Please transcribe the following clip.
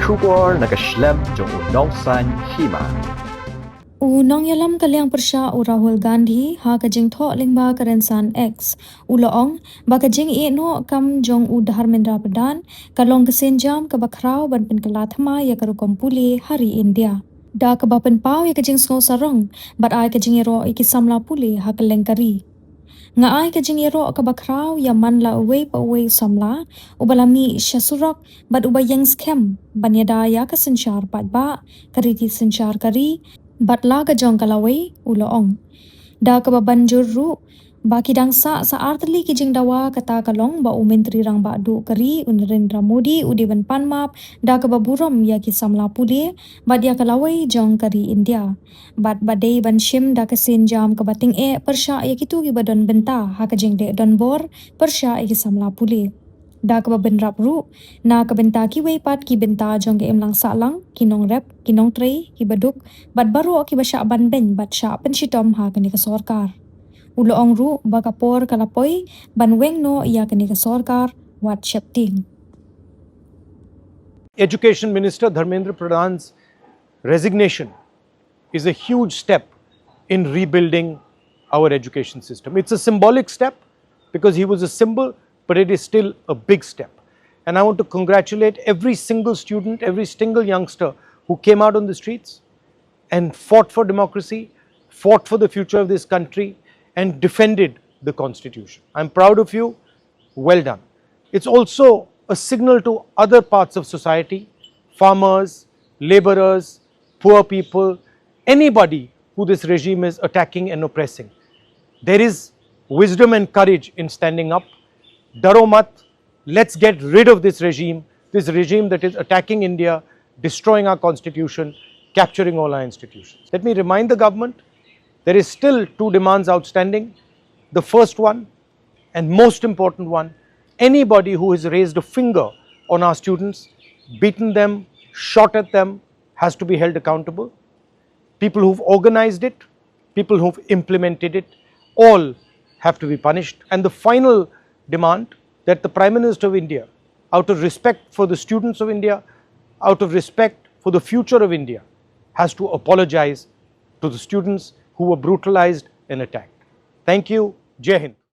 Shubor nakaslem jong unongsan Hima. Nong yalam kalyang persya Rahul Gandhi ha kajing tho lingba karensan X uloong ba kajing no kam jong dharmendra pradan kalong kesenjam ke bakrau ban pen kelathma ya karukom Pule hari India da ke bapen pau ya kajing sngo sarong bat ai Jingïaroh iki Samla Pule ha kelengkari nga ai Jingïaroh ke bakrau ya man la away pa away Samla ubalami syasurok bat ubayang scam banyada ya kesensyar pat ba kariti sensyar kari batla ka jong kalaway uloong da ka babanjur ru baki dangsa sa artli ki jing dawa kata kalong ba menteri rang ba du kari Narendra Modi udiban panmap da ka baburom ya ki Samla Pule ba dia kalaway jong kari India bat badai ban shim da ka senjam ka bating persya ya kitu ki badon benta ha ka jing de don bor persya ya ki Samla Pule da ka benrap ru na ka benta ki weipat ki benta jong ke emlang salang kinong rep kinong trei ki baduk bat baru ki basya ban ben bat sya penshitom ha kani ka sarkar uloong ru ba kapor kalapoi ban weng no ya kani ka sarkar wat shapting. Education Minister Dharmendra Pradhan's resignation is a huge step in rebuilding our education system. It's a symbolic step because he was a symbol, but it is still a big step. And I want to congratulate every single student, every single youngster who came out on the streets and fought for democracy, fought for the future of this country, and defended the Constitution. I'm proud of you. Well done. It's also a signal to other parts of society, farmers, laborers, poor people, anybody who this regime is attacking and oppressing. There is wisdom and courage in standing up. Daro mat, let's get rid of this regime that is attacking India, destroying our constitution, capturing all our institutions. Let me remind the government, there is still 2 demands outstanding. The first one, and most important one, anybody who has raised a finger on our students, beaten them, shot at them, has to be held accountable. People who've organized it, people who've implemented it, all have to be punished. And the final demand, that the Prime Minister of India, out of respect for the students of India, out of respect for the future of India, has to apologize to the students who were brutalized and attacked. Thank you. Jai Hind.